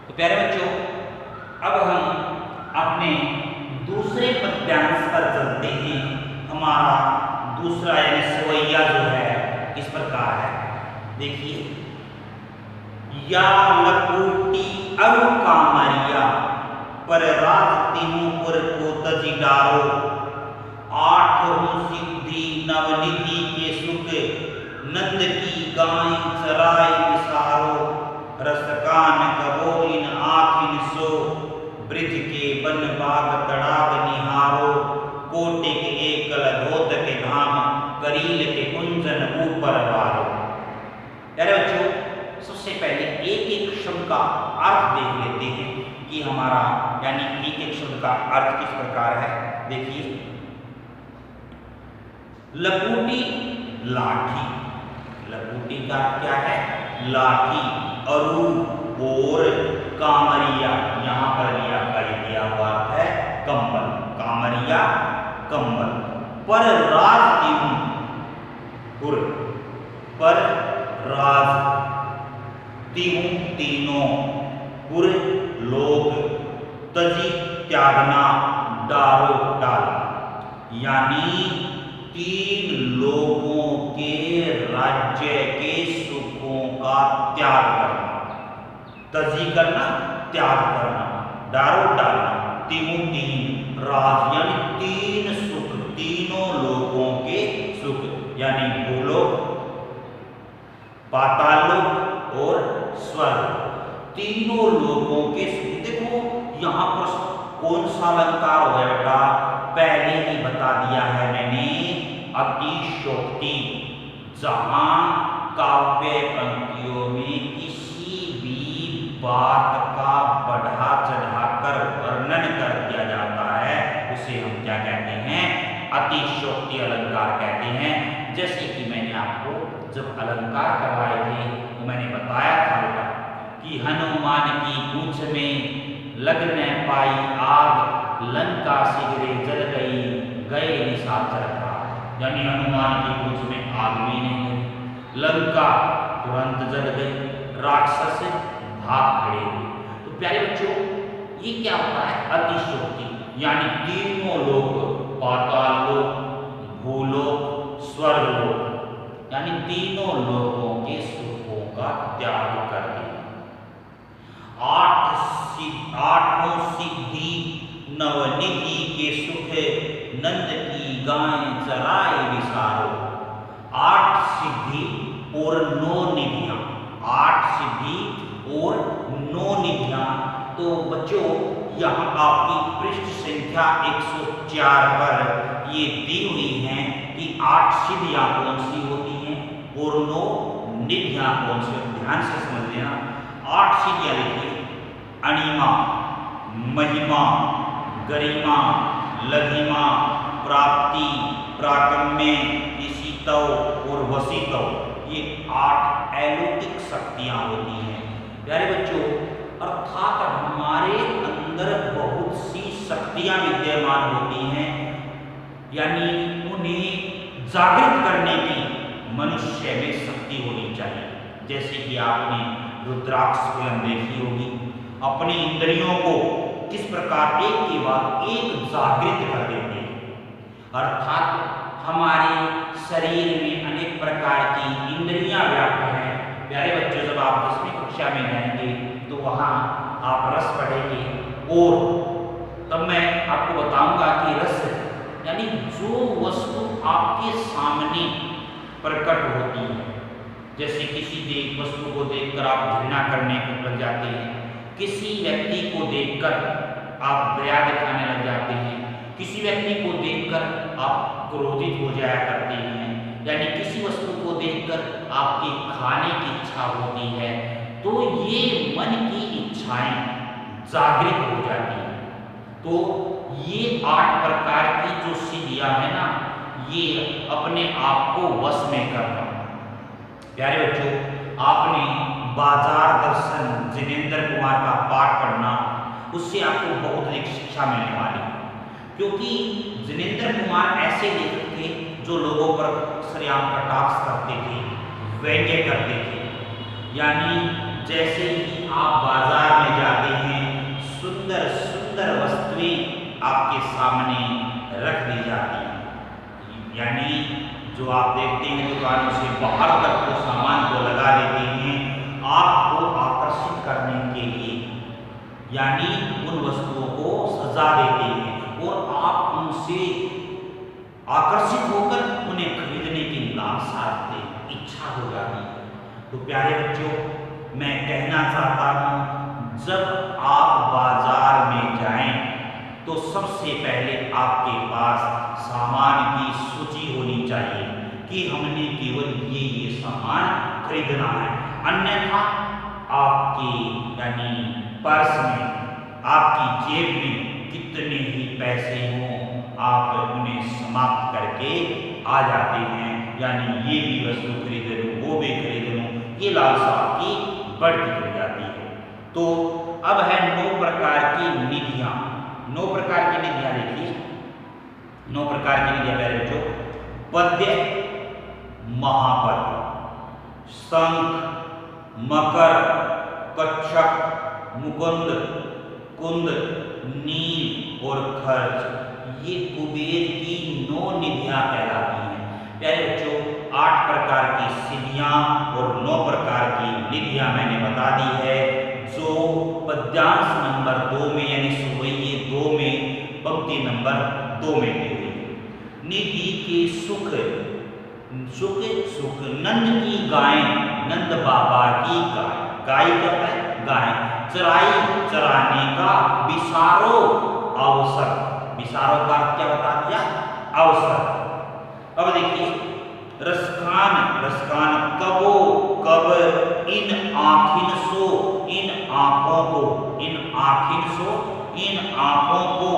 तो प्यारे बच्चों, अब हम अपने दूसरे पद्यांश पर चलते हैं। हमारा दूसरा यानी सवैया जो है इस प्रकार है, देखिए। या लकोटी अरु कामरिया पर राज तिहु पुर को तजी डारो, आठों सिद्धि नवनिधि के सुख नंद की गाय चराय विसारो, रसकान कबोलिन आखिन सो ब्रिज के बन बाग तड़ाग निहारो, कोटे के एकल धोत के धाम करील के कुंजन ऊपर वारो। प्यारे बच्चों, सबसे पहले एक एक शब्द का अर्थ देख लेते हैं कि हमारा यानी एक एक शब्द का अर्थ किस प्रकार है। देखिए, लकूटी लाठी, लकूटी का क्या है? लाठी। अरु और कामरिया, यहाँ पर लिया दिया हुआ है कंबल, कामरिया कंबल। पर राज तिहु पुर, पर राज तिहु तीनों, पुर लोग, तजी त्यागना, डारो डालना, यानी तीन लोगों के राज्य के सुखों का त्याग करना। तजी करना, त्याग करना, डारो डालना, तिहु तीन, राज यानी तीन सुख, तीनों लोगों के सुख, यानी भूलोक, पातालोक और स्वर्ग, तीनों लोगों के सुख। देखो यहां पर कौन सा अलंकार हो गया बेटा? पहले ही बता दिया है मैंने, अतिशयोक्ति। जहां काव्य पंक्तियों में किसी भी बात का बढ़ा चढ़ाकर वर्णन कर दिया जाता है उसे हम क्या कहते हैं? अतिशयोक्ति अलंकार कहते हैं। जैसे कि मैंने आपको जब अलंकार करवाए थे तो मैंने बताया था बेटा कि हनुमान की पूंछ में लग न पाई आग, लंका शीघ्र जल गई, गए निशाचर का। यानी हनुमान की पूंछ में आग भी नहीं लगी, लंका तुरंत जल गई, राक्षस भाग खड़े हुए। तो प्यारे बच्चों, ये क्या होता है? अतिशयोक्ति, यानी तीनों लोग, पाताल लोक, भूलोक, स्वर्गलोक, यानी तीनों लोगों के सुखों का त्याग कर दिया। आठों सिद्धि नवनिधि के सुख नंद की गाय चराए विसारो। 8 सिद्धि और 9 निधियां, 8 सिद्धि और 9 निधियां। तो बच्चों, यहाँ आपकी पृष्ठ संख्या 104 पर ये दी हुई हैं कि 8 सिद्धियां कौन सी होती हैं और 9 निधियां कौन सी। ध्यान से समझ लेना। 8 सिद्धियां लिखिए: अणिमा, महिमा, गरिमा, लघिमा, प्राप्ति, प्राकम्य, इसितव और वसितव। ये 8 अलौकिक शक्तियां होती हैं। प्यारे बच्चों, अर्थात हमारे अंदर बहुत सी शक्तियां विद्यमान होती हैं, यानी उन्हें जागृत करने की मनुष्य में शक्ति होनी चाहिए। जैसे कि आपने रुद्राक्ष फिल्म देखी होगी, अपनी इंद्रियों को किस प्रकार एक के बाद एक जागृत कर देते हैं। अर्थात हमारे शरीर में अनेक प्रकार की इंद्रियां व्याप्त हैं। प्यारे बच्चों, जब आप 10वीं कक्षा में जाएंगे तो वहाँ आप रस पढ़ेंगे और तब मैं आपको बताऊंगा कि रस यानी जो वस्तु आपके सामने प्रकट होती है। जैसे किसी वस्तु को देखकर आप घृणा करने लग जाते हैं, किसी व्यक्ति को देखकर आप दया दिखाने लग जाते हैं, किसी व्यक्ति को देखकर आप क्रोधित हो जाया करते हैं, यानी किसी वस्तु को देखकर आपकी खाने की इच्छा होती है। तो ये मन की इच्छाएं जागृत हो जाती हैं। तो ये 8 प्रकार की जो सिद्धियां हैं ना, ये अपने आप को वश में करना। प्यारे बच्चों, आपने बाजार दर्शन जिनेंद्र कुमार का पाठ पढ़ना, उससे आपको बहुत अधिक शिक्षा मिलने वाली है। क्योंकि जिनेंद्र कुमार ऐसे लेखक थे जो लोगों पर सरेआम कटाक्ष करते थे, व्यंग्य करते थे। यानी जैसे ही आप बाजार में जाते बाहर तक तो सामान को लगा देते हैं आपको आकर्षित करने के लिए, यानी उन वस्तुओं को सजा देते हैं और आप उनसे आकर्षित होकर उन्हें खरीदने की लालसा रखते हैं, इच्छा हो जाती है। तो प्यारे बच्चों, मैं कहना चाहता हूँ, जब आप बाजार में जाएं तो सबसे पहले आपके पास सामान की सूची होनी चाहिए कि हमने केवल ये सामान खरीदना है। अन्यथा आपके यानी पर्स में, आपकी जेब में कितने ही पैसे हों, आप उन्हें समाप्त करके आ जाते हैं, यानी ये भी वस्तु खरीद लूँ, वो भी खरीद लूँ, ये लालसा आपकी बढ़ती चली जाती है। तो अब है 9 प्रकार की निधियाँ। 9 प्रकार की निधियाँ देखिए, 9 प्रकार की निधियाँ मेरे बच्चों, पद्य, महापद्य, शंख, मकर, कच्छप, मुकुंद, कुंद, नील और खर्च, ये कुबेर की 9 निधियाँ कहलाती हैं। प्यारे बच्चों, 8 प्रकार की सिद्धियाँ और 9 प्रकार की निधियाँ मैंने बता दी है, जो पद्यांश नंबर 2 में यानी सुवैये 2 में पंक्ति नंबर 2 में दी हुई है। निधि के सुख, सुख सुख नंद की गाय, नंद बाबा की गाय, गाय क्या है? गाय, चराई चराने का विसारो अवसर, विसारो का अर्थ क्या बता दिया? अवसर। अब देखिए, रसखान, रसखान कबो कब इन आँखिन सो, इन आँखों को, इन आँखिन सो, इन आँखों को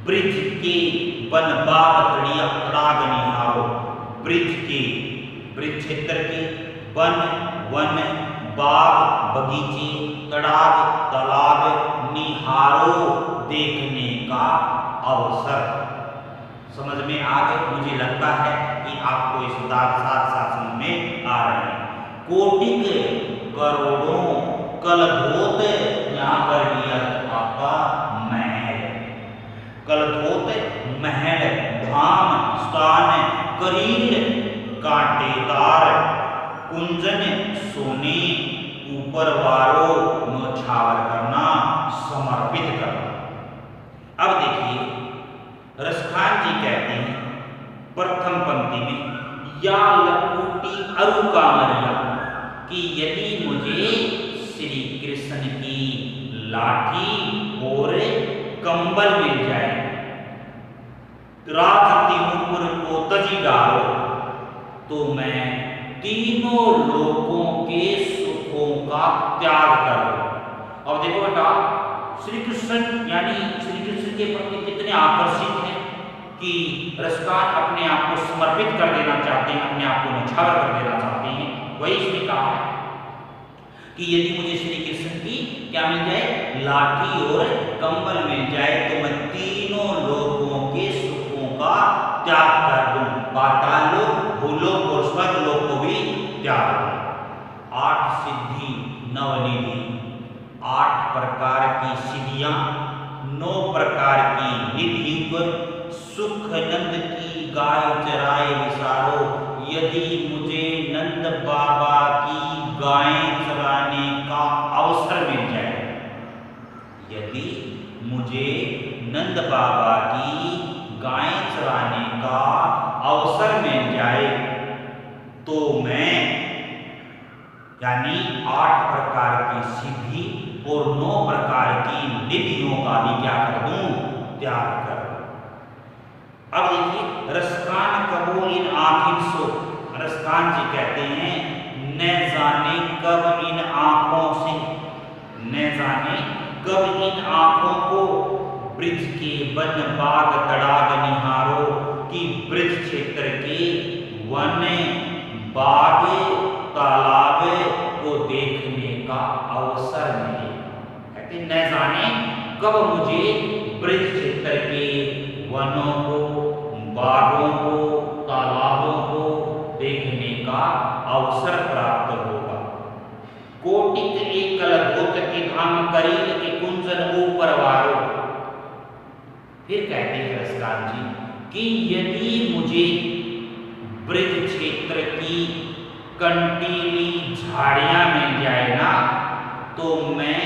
ब्रिज के वन बाग तड़िया तड़ाग निहारो, ब्रिज के, ब्रिज क्षेत्र के, वन वन बाग बगीचे, तड़ाग तालाब, निहारो देखने का अवसर। समझ में आ गए? मुझे लगता है कि आपको इस साथ साथ समझ में आ रहे हैं। कोटिक करोड़ों कलधोत, यहाँ पर भी अर्थ आपका महल, कलधोत महल, धाम स्थान, करील कांटेदार, कुंजन सोने, ऊपर वालों नौछावर करना, समर्पित करना। अब देखिए, रसखान जी कहते हैं प्रथम पंक्ति में, या लकुटी अरु कामरिया, कि यदि मुझे श्री कृष्ण की लाठी और कंबल मिल जाए, राजतिमुर को तजी डालो, तो मैं तीनों लोकों के सुखों का त्याग करूं। अब देखो बेटा, श्री कृष्ण यानी श्री कृष्ण के प्रति कितने आकर्षित हैं कि रसखान अपने आप को समर्पित कर देना चाहते हैं, अपने आप को न्यौछावर कर देना चाहते हैं। वही इसने कहा है कि यदि मुझे श्री कृष्ण की क्या मिल जाए? लाठी और कंबल मिल जाए, तो मैं तीनों लोकों के सुखों का त्याग कर दूं, पाताल लोक, भूलोक और स्वर्ग लोक को भी त्याग दूं। 8 सिद्धि नवनिधि, 8 प्रकार की सिद्धियां, 9 प्रकार की निधि पर, सुख नंद की गाय चराए विसारो, यदि मुझे नंद बाबा की गाय चराने का अवसर मिल जाए, यदि मुझे नंद बाबा की गाय चराने का अवसर मिल जाए, तो मैं यानी 8 प्रकार की सिद्धि और 9 प्रकार की निधियों का भी क्या कर दूं? त्याग कर। अब देखिए, रसखान कबो इन आँखिन सो, रसखान जी कहते हैं, न जाने कब इन आँखों से, न जाने कब इन आँखों को ब्रिज के वन बाग तड़ाग निहारो, कि ब्रिज क्षेत्र के वन बाग तालाब को देखने का अवसर मिले। कहते न जाने कब मुझे ब्रिज क्षेत्र के वनों को, बागों को, तालाबों को देखने का अवसर प्राप्त होगा। कोटिक एक कलधोत के धाम, करील के कुंजन ऊपर वारो। फिर कहते हैं रसखान जी कि यदि मुझे ब्रिज क्षेत्र कंटीली झाड़ियां मिल जाए ना, तो मैं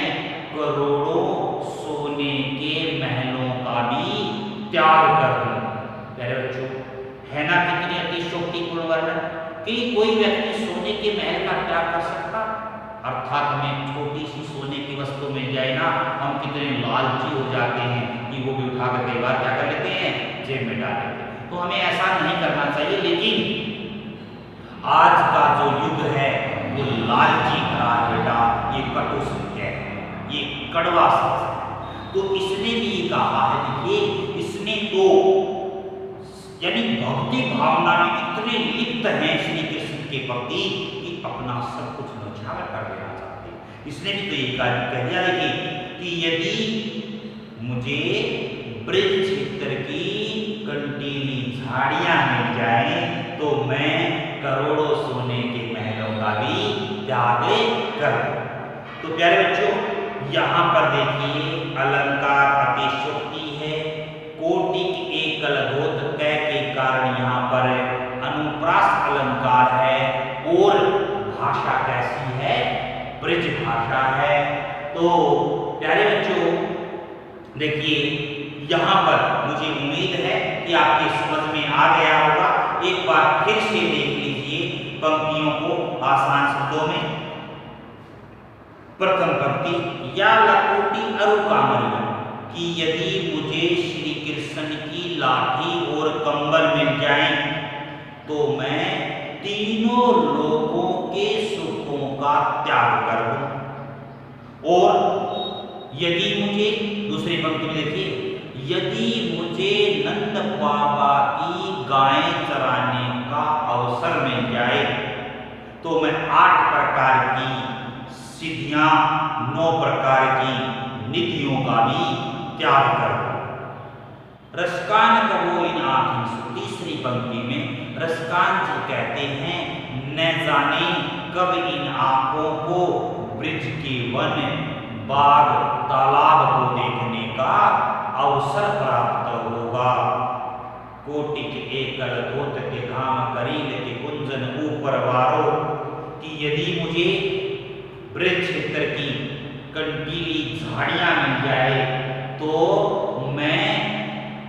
करोड़ों सोने के महलों का भी त्याग कर दूं। प्यारे बच्चों, है ना कितनी अतिशयोक्तिपूर्ण वर्णन कि कोई व्यक्ति सोने के महल का त्याग कर सकता, अर्थात हमें छोटी सी सोने की वस्तु मिल जाए ना, हम कितने लालची हो जाते हैं कि वो भी उठा कर कई बार क्या कर लेते हैं, जेब में डाल लेते हैं। तो हमें ऐसा नहीं करना चाहिए। लेकिन आज का जो युग है वो लालची भरा है बेटा, ये कटु सत्य है, ये कड़वा सत्य है। तो इसने भी ये कहा है, देखिए इसने तो यानी भक्ति भावना में इतने लिप्त हैं श्री कृष्ण के प्रति कि अपना सब कुछ न्यौछावर कर देना चाहते हैं। इसने भी तो ये कह दिया, देखिए कि यदि मुझे ब्रज क्षेत्र की कंटीली झाड़ियां मिल जाए तो मैं करोड़ों सोने के महलों का भी त्याग कर। तो प्यारे बच्चों, यहाँ पर देखिए अलंकार अतिशयोक्ति है, कोटिक एकल धोत कै के कारण यहाँ पर अनुप्रास अलंकार है, और भाषा कैसी है, ब्रज भाषा है। तो प्यारे बच्चों देखिए, यहाँ पर मुझे उम्मीद है कि आपके समझ में आ गया होगा। एक बार फिर से देख लीजिए पंक्तियों को आसान शब्दों में। प्रथम पंक्ति, या लकोटी अरु कामरिया, कि यदि मुझे श्री कृष्ण की लाठी और कंबल मिल जाए तो मैं तीनों लोगों के सुखों का त्याग कर दूं। और यदि मुझे, दूसरी पंक्ति में देखिए, यदि मुझे नंद बाबा की गायें चराने का अवसर मिल जाए तो मैं 8 प्रकार की सिद्धियां, 9 प्रकार की निधियों का भी त्याग कर दूं। रसकान कबो इन आँखों, तीसरी पंक्ति में रसकान जी कहते हैं, न जाने कब इन आँखों को ब्रज के वन, बाग, तालाब को देखने का अवसर प्राप्त होगा। कोटिक एकल धोत के धाम करील के कुंजन ऊपर वारो, कि यदि मुझे ब्रज क्षेत्र की कंटीली झाड़ियां मिल जाए तो मैं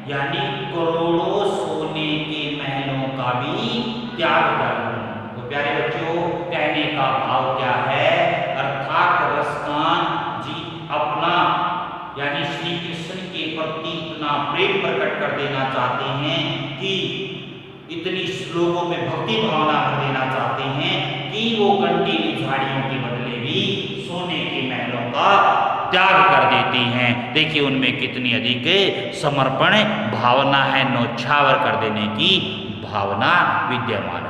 यानी करोड़ों सोने के महलों का भी त्याग कर दूं। तो प्यारे बच्चों, कहने का भाव क्या है, अर्थात रसकान जी अपना यानी श्री कृष्ण के प्रति इतना प्रेम प्रकट कर देना चाहते हैं कि इतनी श्लोकों में भक्ति भावना भर देना चाहते हैं कि वो कंटीली झाड़ियों के बदले भी सोने के महलों का त्याग कर देती हैं। देखिए उनमें कितनी अधिक समर्पण भावना है, न्यौछावर कर देने की भावना विद्यमान है।